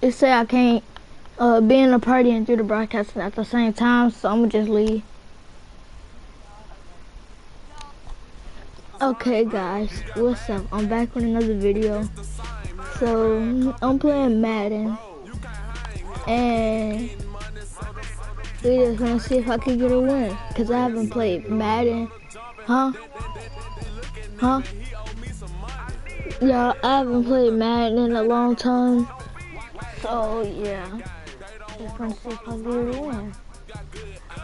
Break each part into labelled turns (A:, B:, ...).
A: It say I can't be in the party and do the broadcasting at the same time, so I'm gonna just leave. Okay guys, what's up? I'm back with another video. So I'm playing Madden and we just wanna see if I can get a win, cause I haven't played Madden. Huh? Yeah, I haven't played Madden in a long time. So yeah, just wanna see if I can get a win.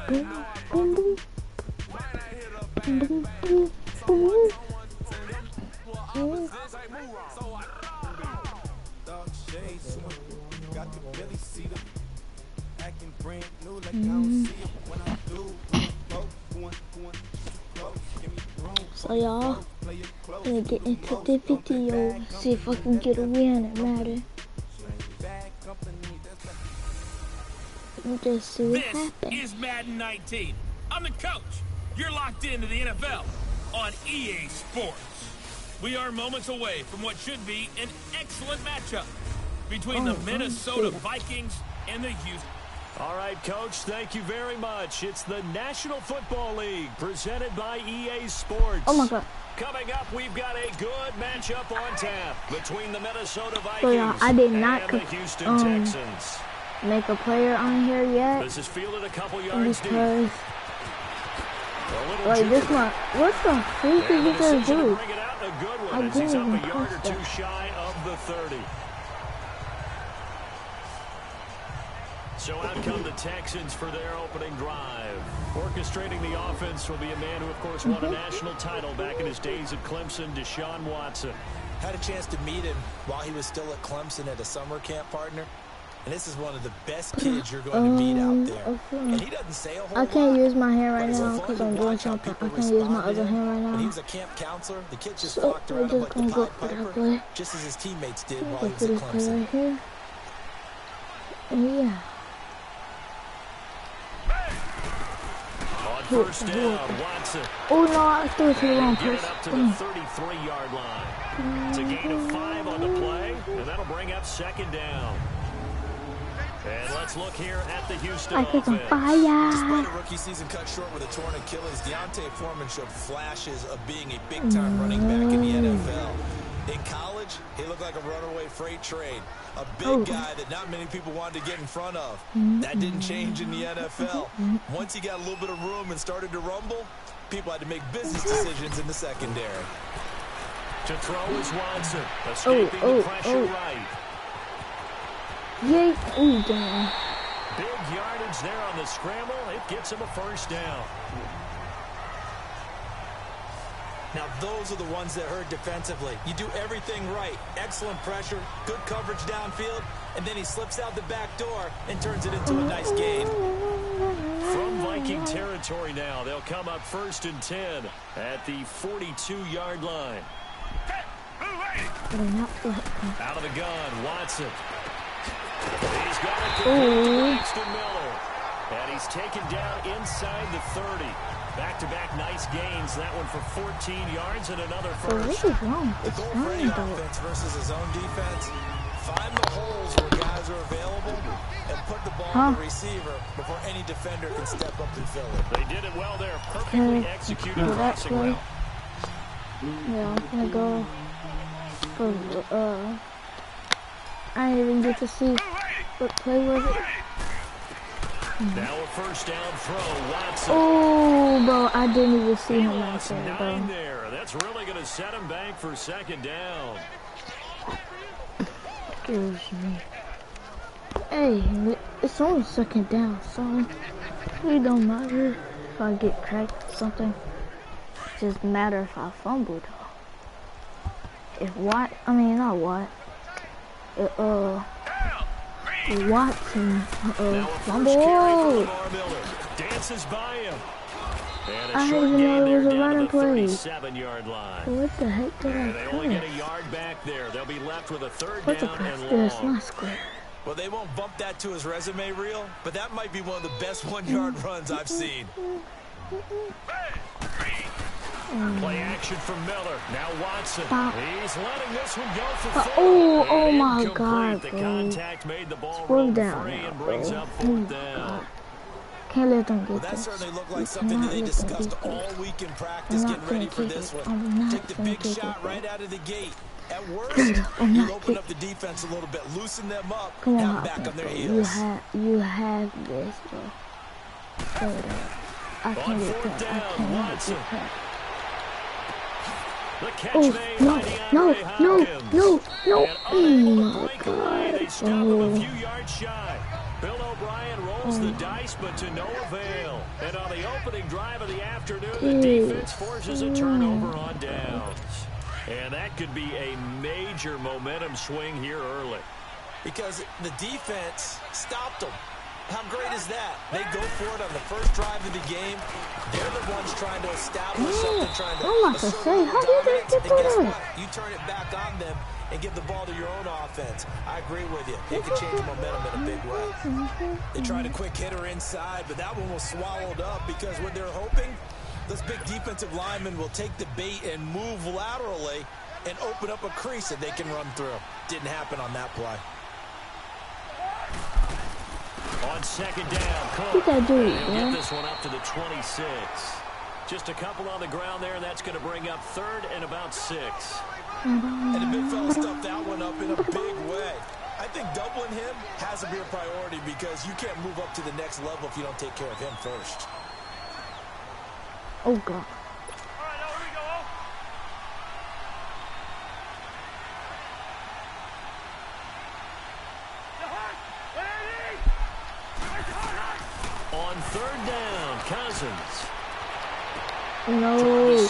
A: Boom, boom, boom. Boom, boom, boom, boom. So y'all, gonna get into the video, see if I can get a win at Madden. And just see what happens.
B: This is Madden 19. I'm the coach. You're locked into the NFL on EA Sports. We are moments away from what should be an excellent matchup between the Minnesota Vikings and the Houston.
C: All right, Coach, thank you very much. It's the National Football League presented by EA Sports.
A: Oh my God.
C: Coming up, we've got a good matchup on tap between the Minnesota Vikings
A: so, y'all, I did not
C: and the Houston Texans.
A: Make a player on here yet.
C: This is fielded a couple yards deep.
A: Like this one, what the freak did he just do?
C: I didn't he's up a yard or two shy of the 30. So out come the Texans for their opening drive. Orchestrating the offense will be a man who, of course, won a national title back in his days at Clemson, Deshaun Watson.
D: Had a chance to meet him while he was still at Clemson at a summer camp, partner. And this is one of the best kids you're going to meet out there. And he doesn't say a whole lot.
A: I can't use my hand right now because I'm doing something. I can't use my other hand right now.
D: When he was a camp counselor, the kid just walked around him like the Pied Piper, just as his teammates did while he was at Clemson.
A: Right here. Yeah.
C: On first down, Watson.
A: Oh no, I threw it to the wrong place.
C: Up to the 33-yard line. It's a gain of 5 on the play, and that'll bring up second down. And let's look here at the Houston offense.
D: Despite a rookie season cut short with a torn Achilles, Deontay Foreman showed flashes of being a big-time running back in the NFL. In college, he looked like a runaway freight train. A big guy that not many people wanted to get in front of. That didn't change in the NFL. Once he got a little bit of room and started to rumble, people had to make business decisions in the secondary.
C: To throw is Watson, escaping the pressure right.
A: Yay! Ooh, damn.
C: Big yardage there on the scramble. It gets him a first down.
D: Now, those are the ones that hurt defensively. You do everything right. Excellent pressure, good coverage downfield, and then he slips out the back door and turns it into a nice gain.
C: From Viking territory now, they'll come up 1st and 10 at the 42-yard line. Out of the gun, Watson. He's got it to Braxton Miller. And he's taken down inside the 30. Back-to-back nice gains. That one for 14 yards and another first.
A: What is wrong?
D: The goal for any offense versus his own defense, find the holes where guys are available and put the ball on the receiver before any defender can step up and fill it.
C: They did it well there. Perfectly executed crossing route.
A: Yeah, I'm gonna go for I didn't even get to see what play was it.
C: Now a first down throw, Watson.
A: Oh, bro, I didn't even see him out
C: there, bro. That's really going to set him back for second down.
A: Excuse me. Hey, it's only second down, so it don't matter if I get cracked or something. It just matter if I fumbled. If not what. Watson, fumble.
C: Dances by him.
A: I didn't even know it was a running play.
C: 37-yard line.
A: What the heck did I
C: They only get a yard back there. They'll be left with a third down and long.
A: It's not square.
D: Well, they won't bump that to his resume reel, but that might be one of the best 1-yard runs I've seen.
C: Play action for Miller. Now Watson.
A: Stop.
C: He's letting this one go for
A: Stop.
C: four.
A: Oh
C: And
A: my
C: incomplete.
A: God,
C: The
A: bro.
C: contact made the ball
A: Slow
C: roll
A: down
C: free
A: now,
C: and brings
A: bro.
C: up
A: Oh
C: fourth
A: my
C: down.
A: God. Can't let them get
D: Well, that
A: this.
D: certainly looked
A: You
D: like something that
A: cannot
D: they
A: let them
D: discussed
A: get
D: all
A: this.
D: week in
A: I'm
D: practice,
A: not
D: getting ready
A: gonna
D: for
A: kick
D: this
A: it.
D: one.
A: I'm not
D: Take the
A: gonna
D: big
A: kick
D: shot
A: it, bro.
D: right out of the gate. At worst,
A: I'm
D: you'll
A: not
D: open
A: kick.
D: up the defense a little bit, loosen them up,
A: Come
D: have
A: on,
D: them back
A: Hopkins,
D: on their
A: bro.
D: heels.
A: You have this, bro. Throw it up. I
C: On
A: can't get
C: fourth
A: cut. I
C: down,
A: cannot
C: Watson.
A: get cut.
C: The catch
A: Oh,
C: made
A: no,
C: by
A: no,
C: DeAndre
A: no,
C: Hopkins.
A: no, no.
C: And
A: Oh
C: unable to
A: my
C: break away. They
A: God.
C: stop him a
A: Oh.
C: few yards shy. Bill O'Brien rolls the dice, but to no avail. And on the opening drive of the afternoon, the defense forces a turnover on downs. And that could be a major momentum swing here early.
D: Because the defense stopped them. How great is that? They go for it on the first drive of the game. They're the ones trying to establish something, trying to
A: I'm about to
D: assert
A: say,
D: a little
A: how did they
D: dominance.
A: get
D: And guess
A: that?
D: what? You turn it back on them and give the ball to your own offense. I agree with you. It could change momentum in a big way. They tried a quick hitter inside, but that one was swallowed up because what they're hoping, this big defensive lineman will take the bait and move laterally and open up a crease that they can run through. Didn't happen on that play.
C: On second down, Cook.
A: Look at that dude,
C: He'll
A: man.
C: get this one up to the 26. Just a couple on the ground there, and that's going to bring up third and about 6.
D: And the big fella stuffed that one up in a big way. I think doubling him has to be a priority because you can't move up to the next level if you don't take care of him first.
A: Oh God.
C: On third down, Cousins.
A: No.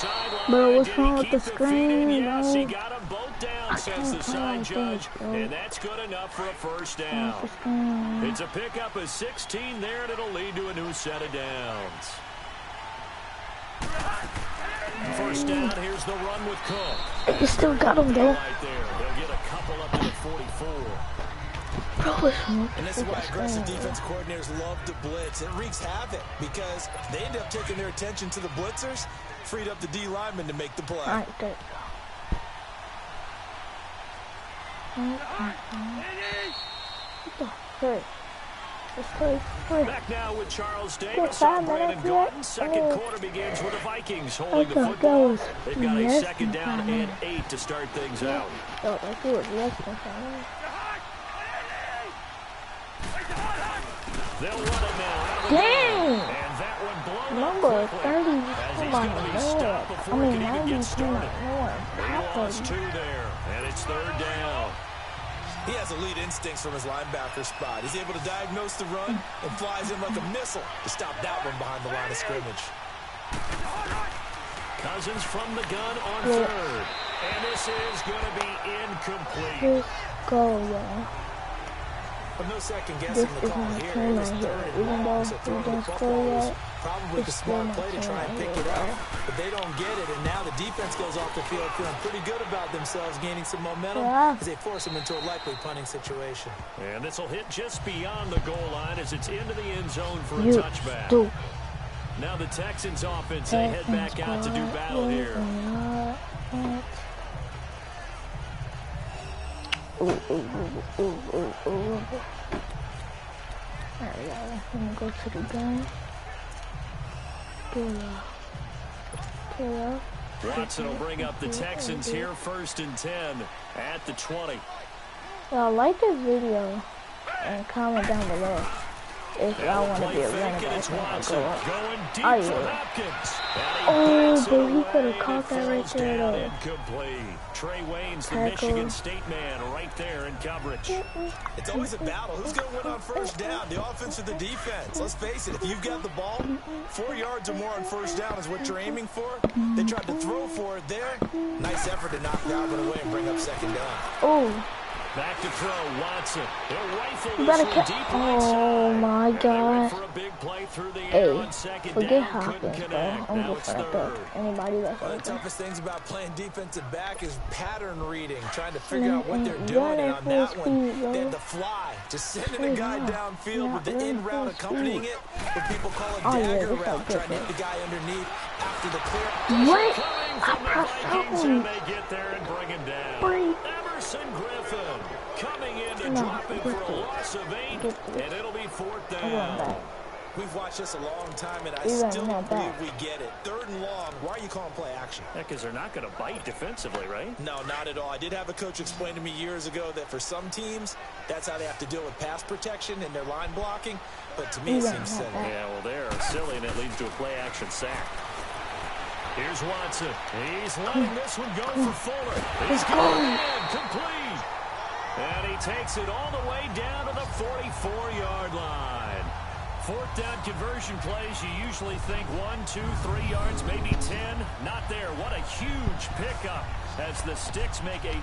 A: Bro, what's
C: Did
A: wrong
C: he
A: with the
C: keep their feet in?
A: screen,
C: Yes, he
A: bro?
C: got them both down,
A: I
C: says the
A: can't
C: side
A: tell
C: judge.
A: this, bro.
C: And that's good enough for a first
A: What's
C: down.
A: the screen?
C: It's a pickup of 16 there, and it'll lead to a new set of downs. First down, here's the run with Cook.
A: You still got him, though.
C: Right there. They'll get a couple up to the 44.
A: Bro, what's wrong
D: And this
A: with
D: is why
A: the
D: aggressive
A: screen?
D: defense coordinators love to blitz. It wreaks havoc because they end up taking their attention to the blitzers, freed up the D lineman to make the play.
A: All right, there you go. What the frick? Let's play frick.
C: Back now with Charles
A: Got
C: Davis
A: 5
C: on Brandon
A: minutes
C: Gordon.
A: left.
C: Second
A: Oh.
C: quarter begins with the Vikings
A: I
C: holding the
A: thought that
C: football.
A: was
C: They've got a
A: less
C: second
A: than
C: down
A: 5
C: and
A: minutes.
C: 8 to start things out.
A: Felt like it was less than 5 minutes.
C: They'll run it now. Out of the
A: Dang!
C: gun. And that one blown up
A: Number
C: quickly.
A: 30
C: As he's
A: come out
C: going to
A: of
C: be stopped
A: nowhere.
C: before
A: I
C: he
A: mean,
C: can even
A: 90
C: get
A: came
C: started.
A: out nowhere.
C: He lost 2 there, and it's third down.
D: He has elite instincts from his linebacker spot. He's able to diagnose the run and flies in like a missile to stop that one behind the line of scrimmage.
C: Cousins from the gun on
A: Yeah.
C: third. And this is going to be incomplete.
A: Just go, y'all.
D: But no second
A: This
D: guessing the
A: is
D: call
A: my
D: here.
A: turn
D: It was
A: right
D: third
A: here.
D: and
A: Even
D: long,
A: though
D: so
A: we
D: throwing the
A: didn't
D: football
A: score
D: was
A: yet,
D: probably the
A: it's still
D: smart
A: my
D: play to
A: turn
D: try and
A: right
D: pick
A: here,
D: it up.
A: bro.
D: But they don't get it, and now the defense goes off the field feeling pretty good about themselves, gaining some momentum
A: Yeah.
D: as they force them into a likely punting situation.
C: And this will hit just beyond the goal line as it's into the end zone for a
A: You
C: touchback.
A: stupid.
C: Now the Texans offense, they head back out to do battle here.
A: Alright, y'all. I'm gonna go to the gun. Pull up.
C: Watson will bring up the Texans here, 1st and 10 at the 20.
A: Y'all like this video and comment down below if y'all want to be a running
C: Fake, and
A: back
C: it's
A: when I
C: Watson
A: grow up.
C: going deep
A: I
C: for
A: will.
C: Hopkins.
A: Oh, but he
C: could
A: could have caught that right there, though.
C: Incomplete. Trey Wayne's the
A: Tackle.
C: Michigan State man right there in coverage.
D: It's always a battle. Who's going to win on first down, the offense or the defense? Let's face it, if you've got the ball, 4 yards or more on first down is what you're aiming for. They tried to throw for it there. Nice effort to knock that one away and bring up second down.
A: Oh,
C: Back to throw, Watson. He'll rifle
A: You
C: this
A: better
C: one deep right
A: oh
C: side.
A: my
C: And they went
A: god.
C: for a big play through the air
A: Hey,
C: on second
A: forget
C: down.
A: Hopkins,
C: Couldn't
A: bro.
C: connect.
A: I'm
C: Now
A: just
C: it's
A: gonna
C: third.
A: pick anybody that's
D: One of
A: open.
D: the toughest things about playing defensive back is pattern reading, trying to figure out what they're doing. And on that one, they had to fly, just sending a guy downfield with the in route accompanying it, what people call a dagger route, trying to hit the guy underneath after the clear.
A: What?
C: Coming
A: I
C: from the
A: pressed
C: Vikings,
A: open.
C: and they get there and bring him down.
A: Free.
C: Emerson Griffin coming in to
A: No,
C: drop it for
A: get
C: a
A: this.
C: loss of 8,
A: Get this.
C: and it'll be fourth
A: I'm going
C: down.
A: back.
D: We've watched this a long time, and I
A: You're
D: still
A: running
D: don't
A: that
D: believe we get it. 3rd and long. Why are you calling play action?
C: Because they're not going to bite defensively, right?
D: No, not at all. I did have a coach explain to me years ago that for some teams, that's how they have to deal with pass protection and their line blocking. But to me, it seems silly.
C: Yeah, well, they're silly, and it leads to a play-action sack. Here's Watson. He's letting this one go for Fuller. He's going in, complete. And he takes it all the way down to the 44-yard line. 4th down conversion plays, you usually think 1, 2, 3 yards, maybe 10. Not there. What a huge pickup as the Sticks make a...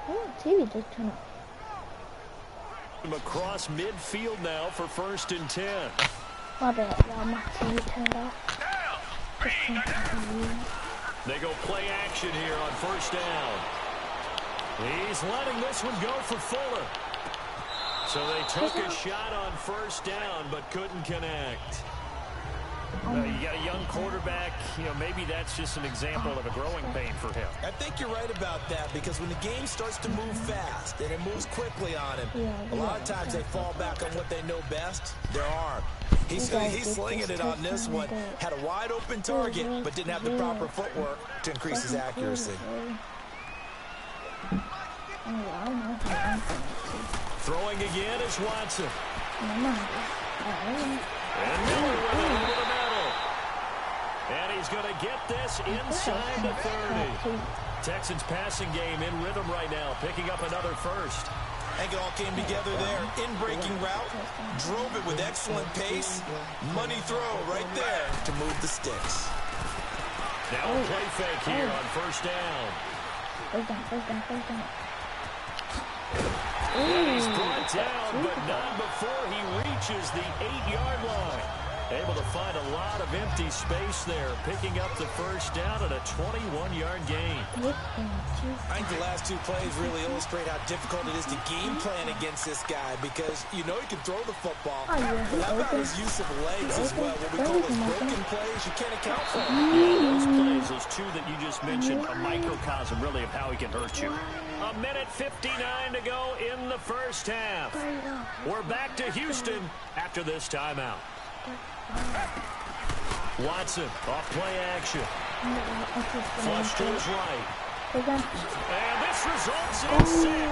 A: Oh, TV just turned off.
C: across midfield now for 1st and 10.
A: My bad, y'all. My TV turned off.
C: They go play action here on 1st down. He's letting this one go for Fuller. So they took a shot on 1st down, but couldn't connect. You got a young quarterback, maybe that's just an example of a growing pain for him.
D: I think you're right about that, because when the game starts to move fast and it moves quickly on him, a lot of times they fall back on what they know best, their arm. He's slinging it on this one. Had a wide open target, but didn't have the proper footwork to increase his accuracy.
C: Throwing again is Watson. And Miller with it over the middle. And he's going to get this inside the 30. Texans passing game in rhythm right now, picking up another first.
D: I think it all came together there. In-breaking route, drove it with excellent pace. Money throw right there to move the Sticks.
C: Now a play fake here on 1st down.
A: First down.
C: And he's brought down, but not before he reaches the 8-yard line. Able to find a lot of empty space there, picking up the 1st down at a 21-yard gain.
D: I think the last 2 plays really illustrate how difficult it is to game plan against this guy, because you know he can throw the football. But how about his use of legs as well? What we call those broken plays, you can't account for them.
C: Yeah, those plays, those 2 that you just mentioned, a microcosm really of how he can hurt you. A minute 59 to go in the 1st half. We're back to Houston after this timeout. Watson off play action. Flush to his right. And this results in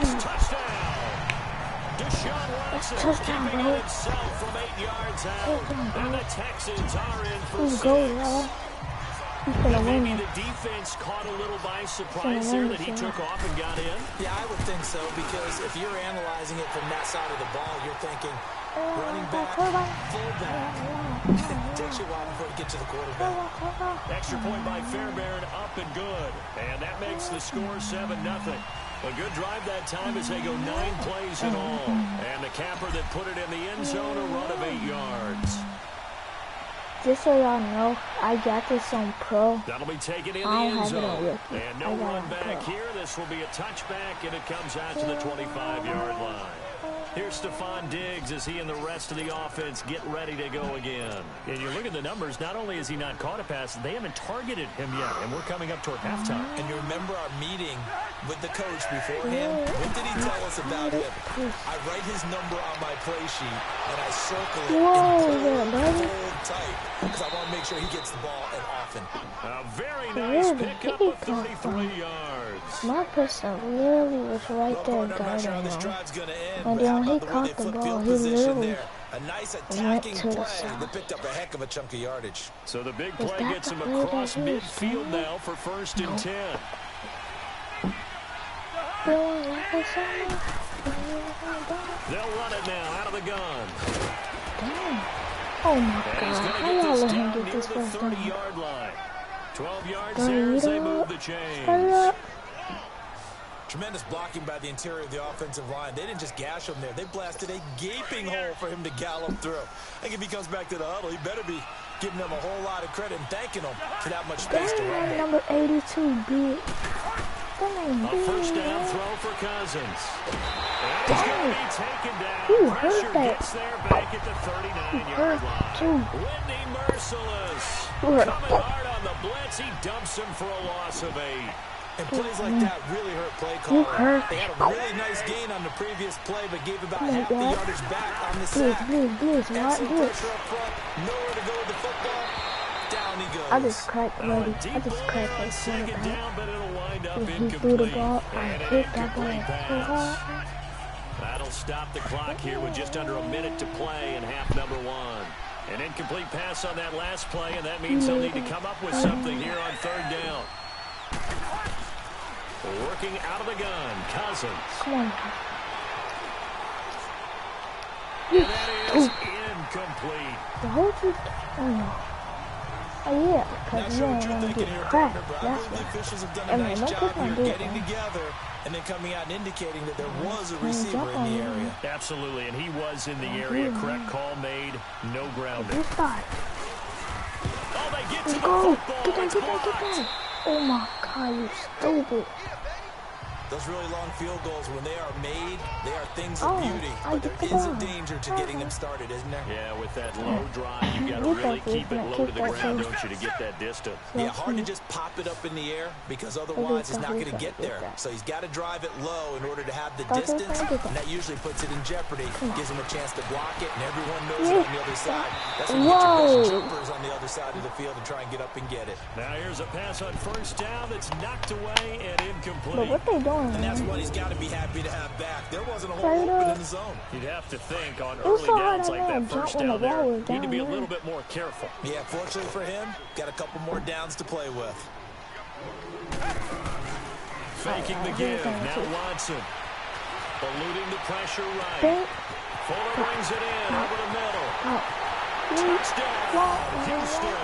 C: 6. Touchdown. Deshaun Watson keeping it himself from 8 yards out. And the Texans are in for 6. Maybe the defense caught a little by surprise there that he took off and got in.
D: Yeah, I would think so, because if you're analyzing it from that side of the ball, you're thinking running back, fullback. It takes you a while before you get to the quarterback.
C: Extra point by Fairbairn, up and good. And that makes the score 7-0. A good drive that time as they go 9 plays in all. And the capper that put it in the end zone, a run of 8 yards.
A: Just so y'all know, I got this on Pro.
C: That'll be taken in the
A: I
C: end
A: don't have it
C: zone.
A: on Rookie.
C: And no run back here. This will be a touchback, and it comes out to the 25-yard line. Here's Stephon Diggs as he and the rest of the offense get ready to go again. And you look at the numbers, not only has he not caught a pass, they haven't targeted him yet, and we're coming up toward halftime.
D: And you remember our meeting with the coach beforehand? What did he tell us about him? I write his number on my play sheet, and I circle it in bold type, because I want to make sure he gets the ball and often.
C: A very nice pickup of 33 yards.
A: My person literally was right there guarding him. And then when he caught the ball, he literally
D: a nice
A: went
D: attacking
A: to the
D: play
A: side.
D: that picked up a heck of a chunk of yardage.
C: So the big
A: Is
C: play
A: that
C: gets
A: the
C: him
A: play
C: across
A: that he was
C: midfield
A: doing?
C: now for 1st and 10. They'll run it now out of the gun.
A: Damn. Oh my
C: And he's
A: God,
C: going
A: how
C: to
A: y'all
C: get this
A: let him
C: down
A: get
C: near
A: this
C: the
A: first down?
C: 30-yard line. 12 yards
A: Hurry
C: there as they
A: up.
C: move the chains.
A: Hurry up.
D: Tremendous blocking by the interior of the offensive line. They didn't just gash him there. They blasted a gaping hole for him to gallop through. I think if he comes back to the huddle, he better be giving them a whole lot of credit and thanking them for that much space to run.
A: Number 82, big.
C: A first down throw for Cousins. And he's going to be taken down.
A: Who
C: Pressure
A: heard that?
C: gets there back at the 39-yard line. Whitney Merciless. Coming hard on the blitz. He dumps him for a loss of 8.
D: And plays like that really hurt play calling. They had a really nice gain on the previous play, but gave about half the yardage back on the sack. Excellent pressure up front. Nowhere to go with the football. Down he goes.
A: I just cracked already. I just cracked that
C: Second down, but it'll wind up
A: he threw the
C: incomplete.
A: ball. I
C: And an
A: hit that ball
C: incomplete
A: so hard.
C: pass. That'll stop the clock here with just under a minute to play in half number 1. An incomplete pass on that last play, and that means they'll need to come up with something here on third down. Working out of the gun, Cousins.
A: Come on.
C: And that is incomplete.
A: The whole truth. Oh yeah, because you don't want to get cracked. That's
D: The
A: why.
D: officials have done
A: I
D: a
A: mean,
D: nice
A: don't
D: job
A: put my
D: here
A: dick
D: getting
A: on.
D: together and then coming out and indicating that there was a receiver in the area.
C: Absolutely, and he was in the area. Correct call made. No grounding.
A: You start.
C: Oh, they get to
A: Let's
C: the
A: go.
C: football.
A: Get
C: It's
A: that.
C: blocked.
A: Oh my God, you stupid.
D: Those really long field goals, when they are made, they are things of beauty.
A: I
D: But
A: get
D: there
A: the
D: is a
A: ball.
D: danger to getting them started, isn't there?
C: Yeah, with that low drive, you got to
A: Get
C: really
A: that
C: keep it
A: bitch,
C: low to the
A: kick that
C: ground,
A: bitch.
C: don't you, to get that distance.
D: Yeah, hard to just pop it up in the air because otherwise it's not going to get there. So he's got to drive it low in order to have the distance, and that usually puts it in jeopardy, gives him a chance to block it, and everyone knows it on the other side. That's when you get your best jumpers on the other side of the field and try and get up and get it.
C: Now here's a pass on first down that's knocked away and
A: But
C: incomplete.
A: what they doing,
D: And that's
A: man?
D: what he's got to be happy to have back. There wasn't a hole open in the zone.
C: You'd have to think on
A: It was
C: early
A: so hard
C: downs
A: that
C: like
A: man
C: that first
A: jumped when the
C: down there,
A: ball was
C: need to
A: down
C: be a
A: there.
C: little bit more careful.
D: Yeah, fortunately for him, got a couple more downs to play with.
C: Faking the give. Now Watson. Eluding the pressure right.
A: Think.
C: Fuller brings it in over the middle. Touchdown, Houston.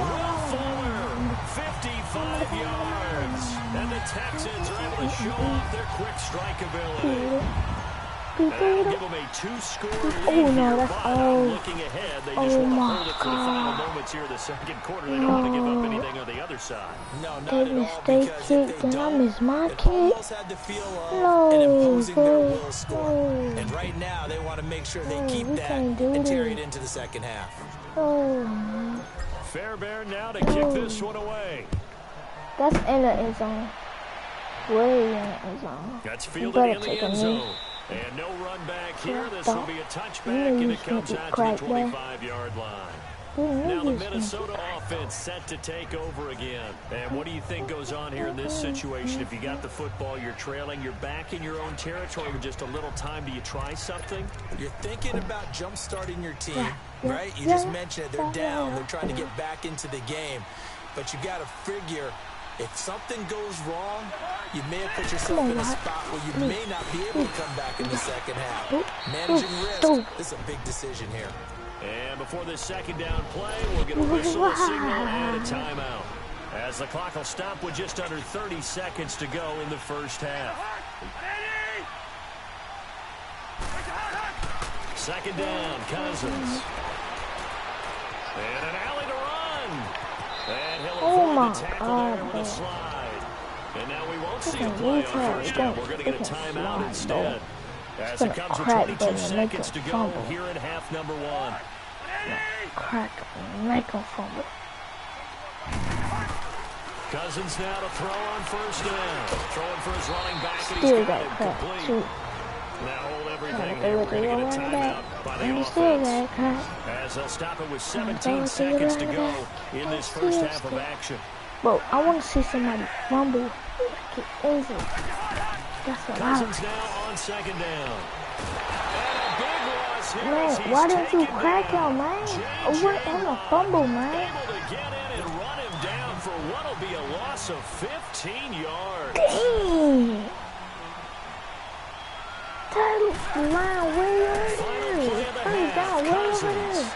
C: Will Fuller, 55 yards. And the Texans are able to show off their quick strike ability. That'll give them a 2-score lead
A: Oh, no,
C: here,
A: that's
C: but
A: all.
C: looking ahead, they just want to
A: my
C: hold it for the final
A: God.
C: moments here of the second quarter. They don't want to give up anything on the other side.
D: No, not
A: They
D: at all,
A: mistake
D: because
A: kick,
D: if they
A: then I
D: don't,
A: miss my
D: it
A: kick.
D: almost had the feel of
A: No,
D: an imposing their
A: bro.
D: will score.
A: No.
D: And right now, they want to make sure they
A: No,
D: keep
A: we
D: that
A: can't do
D: and carry
A: this.
D: it into the second half.
A: Oh, man.
C: Fairbairn now to kick this one away.
A: That's in the end zone. Way in the end zone.
C: That's
A: You
C: fielded
A: better
C: in the
A: take a
C: end
A: knee.
C: zone. And no run back here. This will be a
A: You
C: touchback,
A: know
C: and
A: you
C: it comes
A: should
C: out
A: crack
C: to the
A: that.
C: 25-yard line.
A: You
C: Now
A: know
C: the
A: you should.
C: Minnesota offense set to take over again. And what do you think goes on here in this situation? If you got the football, you're trailing, you're back in your own territory with just a little time. Do you try something?
D: You're thinking about jump-starting your team,
A: Yeah.
D: right? You just mentioned it. They're down. They're trying to get back into the game. But you got to figure, if something goes wrong, you may have put yourself in a spot where you may not be able to come back in the second half. Managing risk, this is a big decision here.
C: And before this second down play, we'll get a whistle, a signal, and a timeout. As the clock will stop with just under 30 seconds to go in the first half. Second down, Cousins. And an alley to run. And he'll avoid the tackle there with a slide. And now we won't see a play on first down. We're going to get a timeout instead. As it comes with 22 seconds to go here in half number 1.
A: Crack, make him fumble.
C: Cousins now to throw on first down. Throwing for his running back, and
A: Still
C: he's got
A: got
C: it
A: crack,
C: complete.
A: too.
C: Now hold everything
A: They
C: here.
A: were
C: We're going to get a
A: running
C: timeout
A: back.
C: by the
A: And still
C: offense.
A: got crack.
C: As they'll stop it with
A: They
C: 17
A: were
C: seconds to
A: running
C: go
A: back.
C: in this
A: And
C: first
A: still
C: half of
A: still.
C: action.
A: Bro, I want to see somebody fumble. Like it over. That's what I
C: Cousins now on second down. And a big loss here as
A: Man,
C: he's
A: why didn't you
C: taken
A: crack
C: down.
A: him, man?
C: J.J.
A: What in the fumble, man?
C: Able to get in and run him down for what'll be a loss of 15 yards.
A: Dang. That line way over there. First down way over there.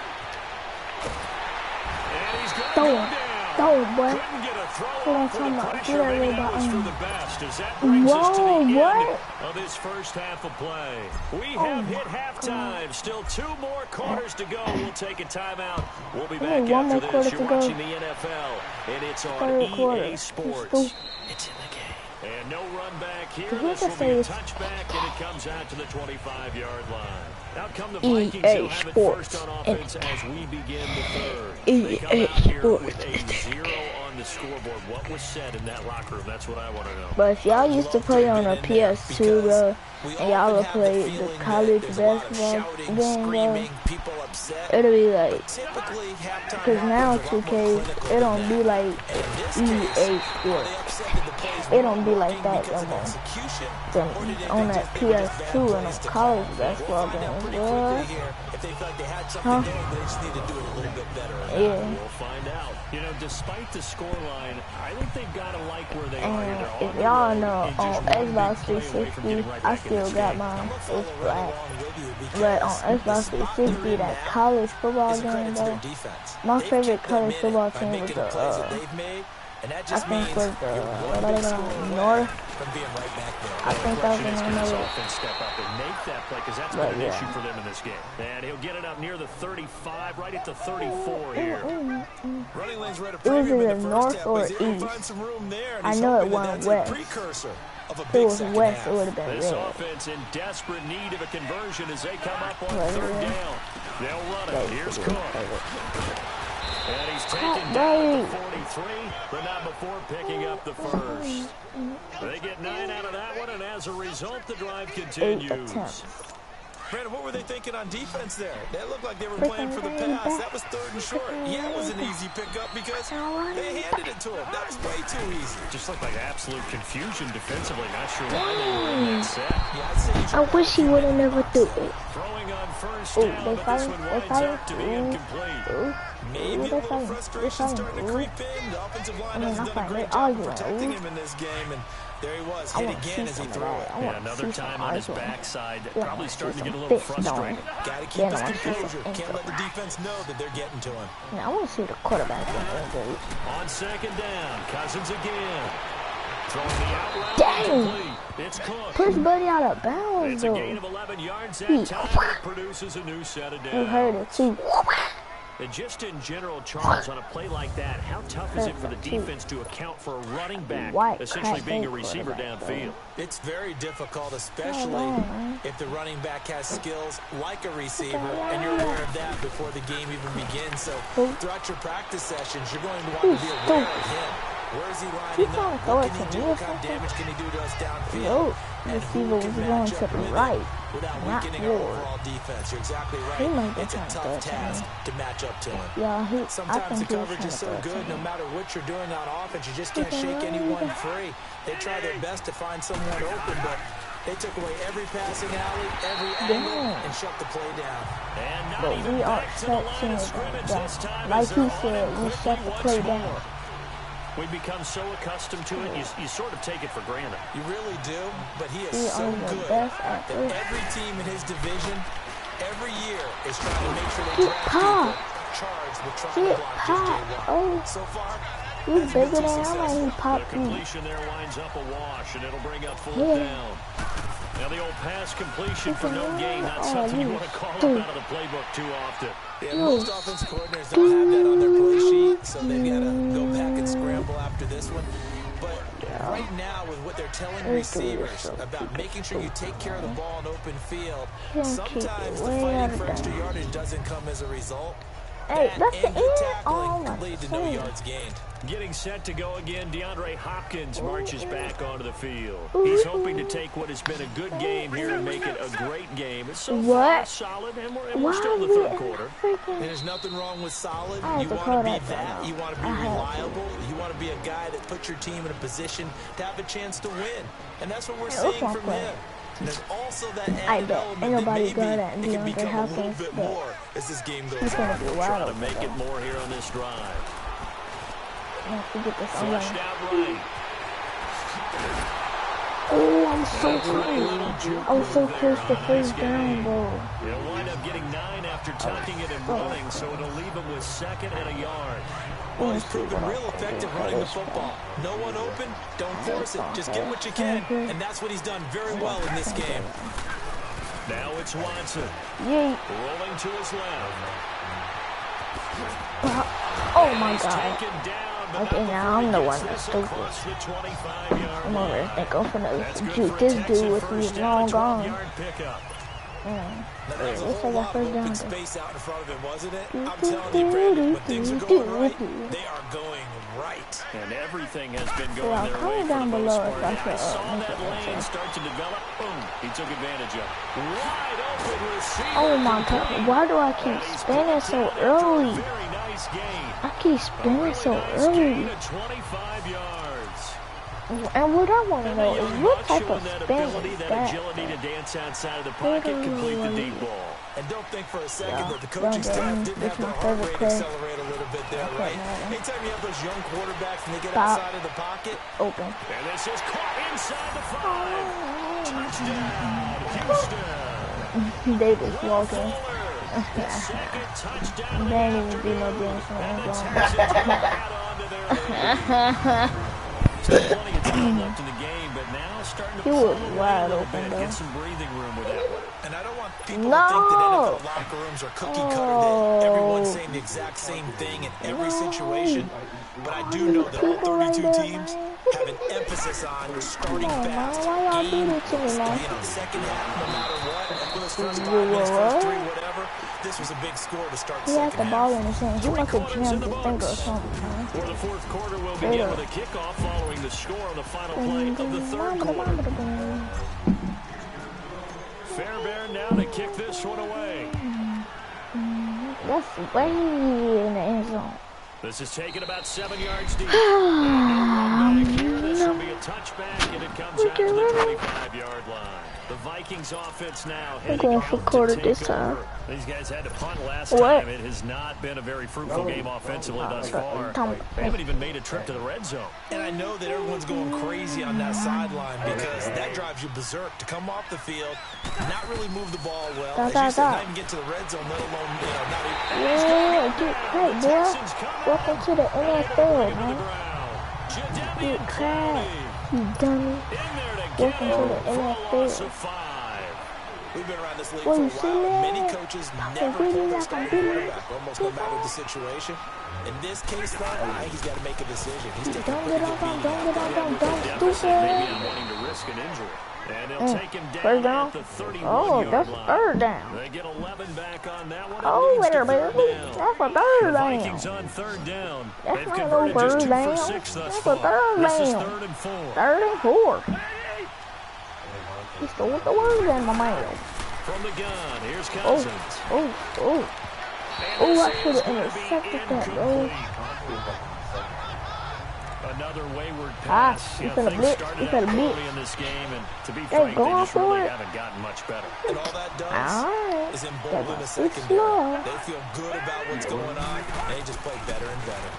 C: And he's going to
A: Throw
C: go
A: him.
C: down.
A: throw it, boy.
C: Couldn't get a throw
A: What I'm
C: off for the
A: talking about.
C: pressure.
A: Get that
C: Maybe
A: way
C: that was
A: by
C: for the best, as that brings us to the
A: Whoa,
C: end
A: what?
C: of this first half of play. We
A: Oh
C: have hit
A: my
C: halftime.
A: God.
C: Still 2 more quarters to go. We'll take a timeout. We'll be
A: We
C: back
A: need one
C: after
A: more
C: this.
A: quarter
C: You're
A: to go.
C: watching the NFL, and it's on
A: Third quarter.
C: EA Sports.
A: Let's
C: It's in the game. And no run back here.
A: Did he
C: This
A: just
C: will be a
A: say
C: touchback, and it comes out to the 25-yard line. Out come the
A: EA
C: Vikings. They'll have it
A: Sports.
C: first on offense as we begin the third.
A: EA
C: They come out here
A: Sports.
C: with a 0 on the scoreboard. What was said in that locker room? That's what I want to know.
A: But if y'all used to play on a PS2, bro, and y'all would play the college basketball game, bro, it'll be like, because now 2K, it don't be like EA Sports. It don't be like that no more. On that PS2 and on college basketball games, bro. Huh? Yeah.
C: We'll find out. You know, despite the scoreline, I think they've got to like where they are.
A: And if y'all know, on Xbox 360, I still got mine. It's black. But on Xbox 360, that college football game, bro, my favorite college football team was I think was the North. I think that was the name of it.
C: Step up and make that play, because that's been an issue for them in this game. And he'll get it up near the 35, right at the 34 here.
A: It was either north or east. I know it wasn't west. If it was west, it would have been
C: This
A: red.
C: offense in desperate need of a conversion as they come up on third down. They'll run it. Here's Cook. And he's taken down at the 43, but not before picking up the first. They get 9 out of that one, and as a result, the drive
A: 8
C: continues.
A: attempts.
D: Brandon, what were they thinking on defense there? That looked like they were playing for the pass. That was 3rd and short. Yeah, it was an easy pickup because they handed it to him. That was way too easy.
C: Just looked like absolute confusion defensively. Not sure why they were in that set.
D: Yeah, I'd say
A: I wish he would have never threw it.
C: Throwing on first
A: Oh,
C: down,
A: they
C: but this
A: fired.
C: one
A: They
C: winds
A: fired.
C: up to be incomplete.
D: maybe a little frustration starting to creep in. The offensive line hasn't done a great job of protecting him in this game, and there he was, hit again as he threw it.
C: Yeah, another time on his backside, probably starting to get a little frustrated.
D: Got to keep his composure. Can't let the defense know that they're getting to him.
A: Now I want to see the quarterback in there,
C: On 2nd down, Cousins again. Throwing the out route.
A: Dang!
C: It's Cook.
A: Put his buddy out of bounds,
C: It's a
A: though.
C: gain of 11 yards that time, and it produces a new set of
A: You heard
C: downs.
A: it, too.
C: And just in general, Charles, on a play like that, how tough is it for the defense to account for a running back essentially being a receiver downfield?
D: It's very difficult, especially if the running back has skills like a receiver, and you're aware of that before the game even begins. So throughout your practice sessions, you're going to want to be aware of him. Where is he lining up? What can he do? What kind of damage can he do to us downfield?
A: The receiver was going to the right,
D: without
A: not
D: weakening our
A: forward.
D: overall defense. You're exactly
A: He might
D: right.
A: be
D: It's a
A: trying to
D: tough
A: throw it to
D: task
A: him.
D: to match up to him.
A: Yeah, I
D: Sometimes the
A: think he was
D: coverage
A: trying
D: is
A: to
D: so
A: throw it to
D: good, no
A: him.
D: matter what you're doing on offense, you just can't shake anyone free. They try their best to find someone open, but they took away every passing alley, every angle, and shut the play down.
C: And not
A: But
C: even
A: we are
C: back to the line
A: touching
C: of
A: it
C: scrimmage this
A: down.
C: time
A: Like
C: as
A: he
C: they're on
A: said,
C: it
A: we
C: quickly
A: shut the play
C: once
A: down.
C: more. We become so accustomed to it, you sort of take it for granted.
D: You really do, but he is
A: We
D: so
A: are the
D: good
A: best at
D: that
A: this.
D: every team in his division, every year, is trying to make sure they
A: Get
D: draft
A: popped.
D: people charged with trying to
A: Get
D: block
A: popped.
D: J.J. Watt.
A: Oh,
D: So far,
A: you
D: that's been
A: bigger
D: too
A: than him and he
C: The
A: popped you.
C: completion there winds up a wash, and it'll bring up 4th
A: Yeah.
C: down. Now the old pass completion for no gain, not
A: Oh,
C: something you
A: you
C: want to call up
A: stupid.
C: out of the playbook too often.
D: Yeah, most offensive coordinators don't have that on their play sheet, so they've got to go back and scramble after this one. But right now, with what they're telling receivers about making sure you take care of the ball in open field, sometimes the fighting for extra yardage doesn't come as a result.
A: Hey,
D: That
A: that's the
D: and good
A: end.
D: tackling
A: Oh, my
D: can lead to no
A: God.
D: yards gained.
C: Getting set to go again, DeAndre Hopkins marches back onto the field. He's hoping to take what has been a good game here and make it a great game. It's so far
A: What?
C: solid, and we're
A: Why
C: still in the
A: we
C: third
A: in
C: quarter.
A: freaking...
D: There's nothing wrong with solid.
A: I have
D: You
A: to
D: want
A: call
D: to be
A: that
D: that.
A: timeout.
D: You want to be
A: I have to.
D: reliable. You want to be a guy that puts your team in a position to have a chance to win. And that's what we're
A: Hey, what's
D: seeing
A: my
D: from
A: play?
D: him. And there's also that
A: I
D: added
A: bet.
D: element
A: Ain't
D: that
A: nobody
D: maybe
A: good at
D: it can
A: DeAndre
D: become a little
A: Hopkins,
D: bit
A: but
D: more as this game goes
A: he's gonna
D: on.
A: be
C: Trying
A: wild.
C: to make it more here on this drive.
A: I have to get this on.
C: Flushed out right.
A: Oh, I'm so close. I was so close to first down, bro.
C: He'll wind up getting 9 after tucking it and running, so it'll leave him with 2nd and a yard.
D: Well, he's proven real effective running the football. No one open, don't force it. Just get what you can, and that's what he's done very well in this game.
C: Now it's Watson.
A: Yay.
C: Rolling to his left.
A: Oh my God. Okay, now I'm the one that's stupid. I'm over there thinking I'm finna shoot this dude with these long arms. At least I got first down.
D: Space out in front of him, wasn't it? I'm telling you, Brandon, when things are going right, they are going right.
C: And everything has been going their way for the most part. I saw that lane start to develop. Boom. He took advantage of it. Wide open receiver.
A: Oh my God. Why do I keep spinning so early?
C: Very nice gain.
A: I keep spinning so early.
C: 25 yards.
A: And what I want to know is what type of spin is
C: that
A: that?
C: agility to dance outside of the pocket, complete the deep ball.
D: And don't think for a second that the coaching staff didn't have their heart rate accelerate a little bit there, right? Anytime you have those young quarterbacks and they get outside of the pocket.
A: Open.
C: And this is caught inside the 5. Touchdown, Houston.
A: They just walking.
C: Second touchdown.
A: They ain't even do no damn thing.
C: Plenty of time left in the game, but now starting to
A: He was wide
C: a
A: open
C: bit.
A: though.
C: Get some breathing room with that one.
D: And I don't want people to think that NFL locker rooms are cookie cutter, that everyone's saying the exact same thing in every situation. But I do know that all 32 teams have an emphasis on starting fast. Game, second half, no matter what. Whether it's first 5 minutes, first 3, whatever. This was a big score to start the
A: He had
D: second
A: the ball
D: half.
A: in his hand. He must have jammed his finger or something.
C: For the fourth quarter, we'll begin with a kickoff following the score on the final play of the third quarter. Fairbairn now to kick this one away.
A: That's way in the end zone.
C: This is taken about 7 yards deep. And no here. This will be a touchback, and it comes out to the 25-yard line. The Vikings offense now heading
A: going for quarter this time.
C: These guys had to punt last time. It has not been a very fruitful game offensively thus far. They haven't even made a trip to the red zone.
D: And I know that everyone's going crazy on that sideline because that drives you berserk to come off the field, not really move the ball well. As you said, not even get to the red zone, let alone, not even...
A: Yeah, get cracked, boy. Welcome to the NFL, man. Get cracked, you dummy. Welcome to the NFL.
D: We've been around this league for a while. Many coaches never pull their starting quarterback, almost no matter the situation. In this case, though, I think he's got to make a decision. He's taking a pretty good beating.
A: Don't stupid.
C: Maybe I'm wanting to risk an injury. And they'll take him down at the 31-yard
A: Oh, that's
C: line.
A: third down.
C: They get 11 back on that one.
A: Oh, wait a minute. That's a third down.
C: Vikings on third down.
A: That's
C: They've
A: not no
C: converted just
A: third
C: 2
A: down.
C: for 6 thus
A: That's a
C: far.
A: third
C: This is
A: down.
C: 3rd and 4.
A: 3rd and 4. He stole the word in my mail.
C: From the gun, here's Cousins.
A: Oh, I should have intercepted that, bro.
C: Another wayward pass.
A: He's gonna blitz. He's gonna blitz.
C: In this game, and to be
A: They
C: frank, they
A: going
C: just
A: for
C: really
A: it.
C: haven't gotten much better.
D: And all that does is embolden the secondary.
A: slow.
D: They feel good about what's going on, and they just play better and better.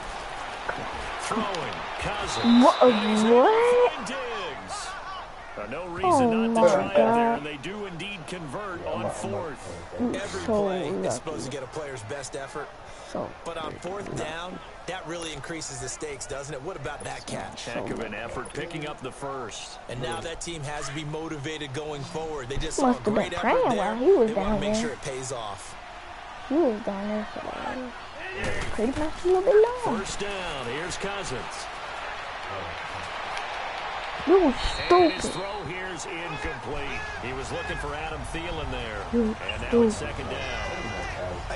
C: Throwing, Cousins.
A: What?
C: Diggs. No reason not to try it there, and they do indeed convert on 4th.
D: Every play is supposed to get a player's best effort. But on 4th down, that really increases the stakes, doesn't it? What about that catch?
C: Heck of an effort, picking up the first.
D: And now that team has to be motivated going forward. They just saw a
A: Must have
D: great
A: been
D: effort
A: praying
D: there.
A: while he was
D: They want
A: down
D: to make
A: there.
D: sure it pays off.
A: He was down there for pretty much a little bit long.
C: First down, here's Cousins.
A: You was
C: And his
A: stupid.
C: throw here's incomplete. He was looking for Adam Thielen there.
A: You
C: And now it's
A: stupid.
C: 2nd down.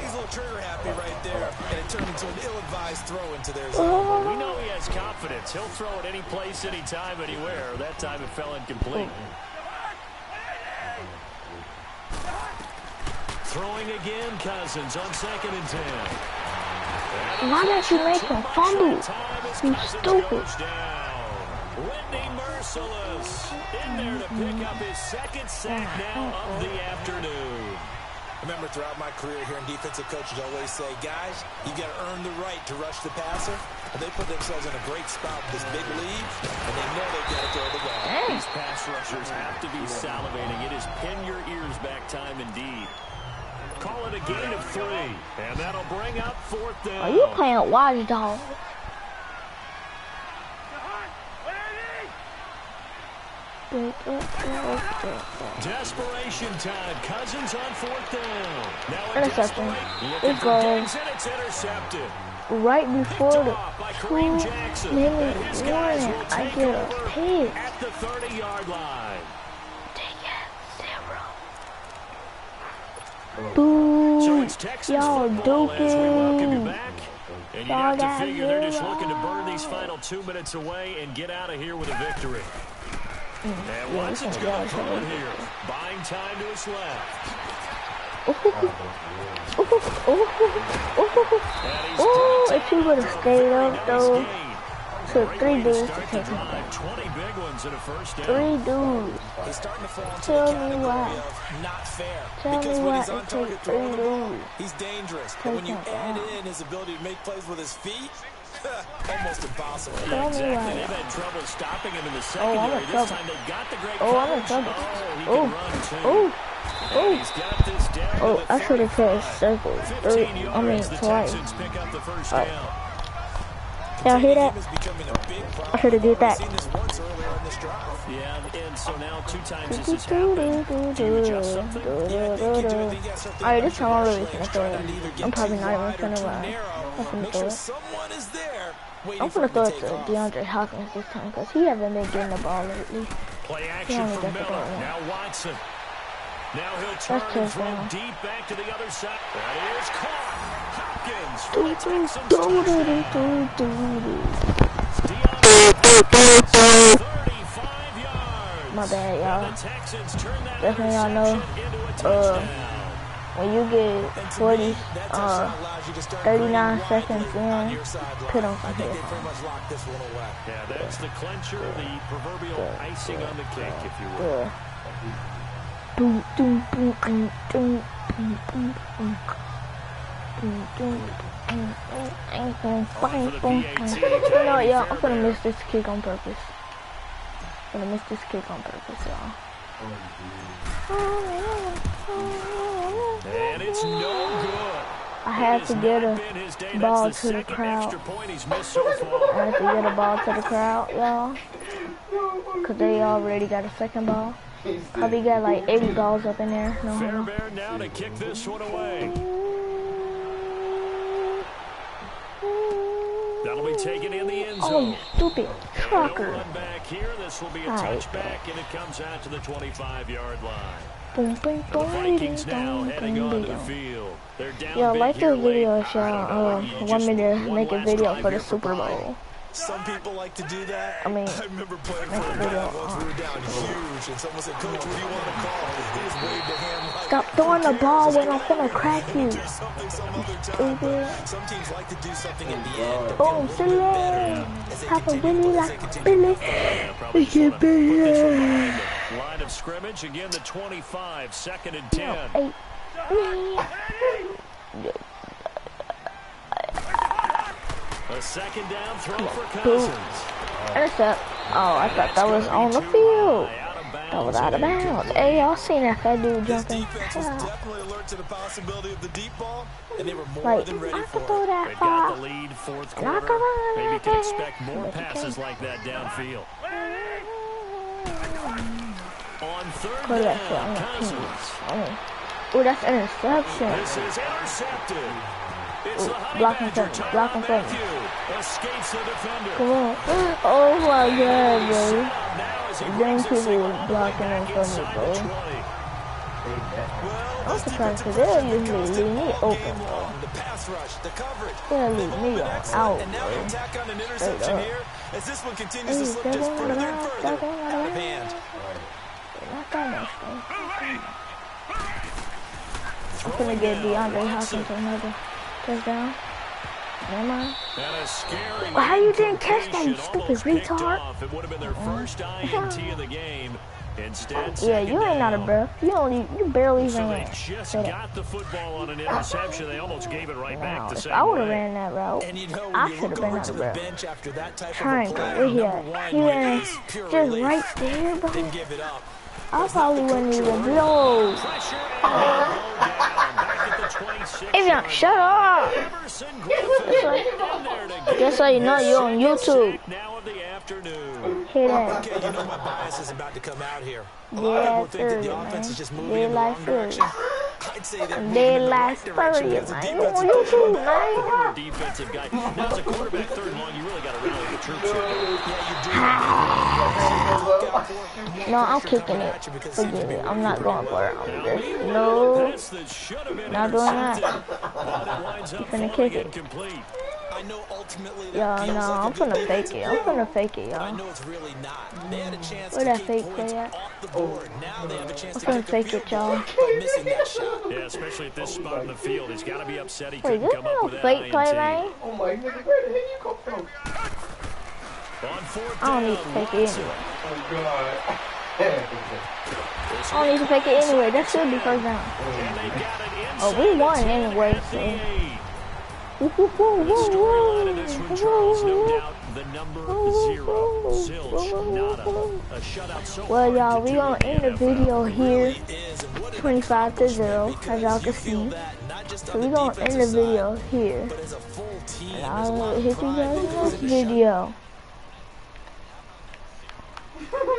D: He's a little trigger happy right there, and it turned into an ill-advised throw into their zone.
C: We know he has confidence. He'll throw it any place, anytime, anywhere. That time it fell incomplete. Throwing again, Cousins on 2nd and 10.
A: Why don't you make him fumble? You stupid.
C: Whitney Merciless in there to pick up his 2nd sack now of the afternoon.
D: Remember, throughout my career here in defensive coaches always say, guys, you got to earn the right to rush the passer. And they put themselves in a great spot with this big lead, and they know they've got to throw the ball.
C: These pass rushers have to be salivating. It is pin your ears back time indeed. Call it a gain of 3, and that'll bring up 4th down.
A: Are you playing Watchdog?
C: Desperation time. Cousins on 4th down. Now a
A: Interception.
C: looking
A: It
C: for
A: goes
C: Diggs, and it's intercepted.
A: right before the
C: By Kareem Jackson.
A: 2-minute
C: And his guys
A: warning.
C: will
A: I
C: take
A: get a
C: over
A: pick.
C: at the 30-yard line.
A: Boo!
C: So it's Texans
A: Y'all
C: football as we welcome you
A: dookie.
C: back. And you
A: Y'all
C: have to
A: got
C: figure they're just
A: 0.
C: looking to burn these final 2 minutes away and get out of here with a victory. And Watson's going to throw it here. Buying time to his left.
A: Oh, if he would have stayed up though, took 3 dudes to take him back.
C: 20 big ones in a first down.
A: 3 dudes.
D: He's starting to fall into
A: Tell
D: the
A: me
D: category
A: why.
D: of not fair.
A: Tell
D: Because
A: me
D: when
A: why
D: he's on
A: it
D: target
A: takes
D: throwing the
A: 3
D: ball,
A: dudes.
D: he's dangerous. But when you
A: Take him
D: add
A: down.
D: in his ability to make plays with his feet, almost impossible.
A: Tell me
C: Exactly.
A: why.
C: They've had trouble stopping him in the
A: I'm
C: secondary.
A: in
C: This
A: trouble.
C: time they got the great
A: Oh, I'm in
C: coverage.
A: trouble.
C: Oh, he
A: Oh,
C: can run too.
A: oh,
C: And he's got this down to
A: oh,
C: the
A: I should have
C: 35.
A: pressed circle.
C: 15 yards, the
A: Twice.
C: Texans pick up the first
A: Alright.
C: down.
A: Y'all hear that?
D: Is becoming a big problem.
A: I should have did that.
D: We've seen this once earlier in this drive.
C: Yeah, and so now 2 times this has happened. Do you adjust something?
A: Alright, this time I'm really finna throw it. I'm probably not even finna run. I'm finna
D: Make
A: throw
D: sure
A: it.
D: someone is there waiting
A: I'm
D: for
A: finna
D: him
A: throw
D: to
A: it
D: take
A: to
D: off.
A: DeAndre Hopkins this time because he hasn't been getting the ball lately.
C: Play action
A: only
C: for
A: got the
C: Miller.
A: ball, yeah.
C: Now Watson. Now he'll turn and
A: touchdown.
C: throw deep back to the other side. That is caught. Hopkins for the Texans touchdown. DeAndre Hopkins, 35 yards.
A: My bad, y'all.
C: And the Texans turn that
A: Just so y'all know,
C: interception into a touchdown.
A: when you get 40, 39 seconds in, put on some headphones.
D: Pretty much lock this one away.
C: Yeah, that's the clincher, the proverbial icing on the cake, if you will.
A: Yeah. Boom, boom, boom, boom, boom, boom, boom, boom. Boom, boom, boom, boom, boom, boom, boom. You know what, y'all? I'm gonna miss this kick on purpose. I'm gonna miss this kick on purpose, y'all.
C: And it's no good.
A: I had to get a ball to the crowd. I had to get a ball to the crowd, y'all. Cause they already got a second ball. Probably got like 80 balls up in there. No,
C: Fairbairn now to kick this one away. That'll be taken in the end
A: Oh,
C: zone.
A: you stupid
C: He'll
A: trucker.
C: run back here. This will be a
A: Alright.
C: touchback, and it comes out to the 25-yard line.
A: Boom, boom,
C: The
A: boom,
C: Vikings now
A: boom,
C: heading
A: boom,
C: onto the
A: boom.
C: field. They're down
A: Yo,
C: big
A: like
C: here
A: this video
C: late.
A: if
C: I don't know
A: y'all
C: whether you
A: want
C: just
A: me to
C: one
A: make a
C: last
A: video
C: drive
A: for the
C: here
A: Super
C: Pine.
A: Bowl.
D: Some people like to do that.
A: I mean,
D: I remember playing for
A: make
D: a
A: a video.
D: guy once we were down huge, and someone said, "Coach, what do you want to call?" He just waved a hand like,
A: Stop throwing the ball when I'm finna crack you.
D: do something some other time.
A: Stupid.
D: Some teams like to do something at the end. to
A: Boom,
D: get a little bit better
A: silly.
D: as they
A: Have a
D: continue-
A: Billy
D: as they
A: like
D: continue.
A: Billy.
C: Yeah, probably just wanna put this one behind them. Line of scrimmage, again the 25, 2nd and 10.
A: Hey.
C: A second down throw for Cousins.
A: Intercept. Oh, I thought that was on the field. That was out of bounds. Hey, y'all seen that fat dude
D: This
A: jumping?
D: defense was
A: Yeah.
D: definitely alert to the possibility of the deep ball, and they were more
A: Like,
D: than ready
A: I
D: for
A: could throw
D: it.
A: that
C: They've got
A: far.
C: the lead, 4th
A: And I
C: quarter.
A: could run
C: Maybe you
A: that
C: can
A: far.
C: expect more
A: But you
C: passes
A: can't.
C: like that downfield. On 3rd
A: Put that shit
C: down,
A: on the
C: Cousins.
A: Oh, that's interception.
C: This is intercepted. It's the honey
A: block him
C: badger,
A: for me, block him
C: Tyrann
A: for me.
C: Mathieu. Escapes the defender.
A: Come on. Oh my god, bro.
C: Now as he
A: Dang
C: brings this
A: people
C: thing
A: was
C: all the way
A: blocking
C: back
A: him for me,
C: inside
A: bro.
C: the 20.
A: I'm surprised because they'll usually leave me open, bro.
D: The pass rush, the coverage.
A: They'll leave
D: They've
A: me
D: been
A: on
D: excellent,
A: out,
D: and now
A: bro.
D: you tack on an
A: Straight
D: interception
A: up.
D: here as this one continues to
A: Hey,
D: slip just
A: they're
D: further and
A: going
D: further
A: around,
D: out of hand.
A: Not that much, though. I'm gonna get DeAndre Hopkins another touchdown. Never mind.
C: And a scary
A: Well, how you didn't catch that, you
C: incompletion,
A: stupid
C: almost picked
A: retard?
C: off. It would have been their first INT of the game. Instead,
A: Yeah, you ain't not a breath. You barely
C: So
A: even
C: they
A: ran.
C: just
A: Shut up.
C: got the football on an interception. They almost gave it right back
A: Now,
C: the
A: if
C: same
A: I would have
C: way.
A: ran that route,
D: And you know, when
A: I
D: you
A: should
D: look
A: have been
D: over
A: out
D: to
A: of
D: the
A: breath.
D: bench after that type of a
A: Triangle,
D: play,
A: where he
D: number
A: at?
D: one,
A: He ran
D: is pure
A: just
D: relief.
A: right there, bro.
D: Didn't give it up.
A: I probably wouldn't even blow.
C: Pressure and they'll go down. Back at the 26.
A: If not, shut up.
C: Emerson Griffin in there to get
A: Just so you know, you're on YouTube.
C: now of the afternoon.
A: Hit that.
D: Okay, you know my bias is about to come out here. A
A: Dead
D: lot of people
A: ass
D: think that
A: 30,
D: the offense
A: man.
D: is just moving
A: Dead
D: in the
A: like
D: wrong
A: 30.
D: direction. I'd say they're moving
A: Dead
D: in the
A: last
D: right direction
A: 30,
D: because the
A: man.
D: defense
A: On
D: is
A: YouTube,
D: pushing back.
A: man.
C: You're a defensive guy. Now, as a quarterback, third and long, you really got to rally the troops here.
D: Yeah, you do. Look out for.
A: No, I'm kicking it. Forget it. I'm not going for it. I'm just, no.
C: Pass that should have been
A: Not doing that.
C: intercepted, but it winds up
A: I'm finna
C: falling
A: kick it.
C: incomplete.
D: I know ultimately
A: Yo,
D: that feels
A: no,
D: like
A: I'm
D: a good
A: finna fake
D: defensive
A: it. I'm
D: play,
A: finna fake it,
D: but I
A: y'all.
D: know it's really not. They had a chance
A: Where
D: to
A: that
D: keep
A: fake
D: points
A: play at?
D: off the board. Now they have a chance
A: I'm
D: to
A: finna
D: kick a
A: fake
D: field
A: it,
D: goal
A: y'all.
D: by missing that shot.
C: Yeah, especially at this spot in the field. He's got to be upset he
A: Wait,
C: couldn't
A: this
C: come up
A: no
C: with that
A: fake play,
C: INT.
A: man?
E: Oh my nigga, where the hell you come from?
C: On fourth
A: I don't need to
C: down,
A: fake it
C: Watson.
A: anyway.
E: Oh god.
A: I don't need to fake it anyway. That should be first down.
C: And they got it
A: Oh, we
C: inside
A: won
C: the 10
A: anyway,
C: at
A: so.
C: the 8.
A: Woo, woo, woo,
C: The storyline of
A: woo,
C: this
A: woo,
C: one, Charles, no
A: woo,
C: doubt the number 0. Zilch, nada. A shutout so
A: Well,
C: hard
A: y'all,
C: to
A: we
C: do
A: gonna
C: in the
A: end the
C: NFL.
A: video here,
D: It is, and what an
A: 25-0, as y'all can
D: because you feel
A: see.
D: that not just
A: So
D: on
A: we
D: the
A: gonna end the
D: defensive
A: video
D: side,
A: here,
D: but as a full team,
A: and
D: there's a lot
A: I'll
D: of
A: hit you
D: pride
A: guys
D: that
A: in the
D: goes
A: next
D: into shutting
A: video.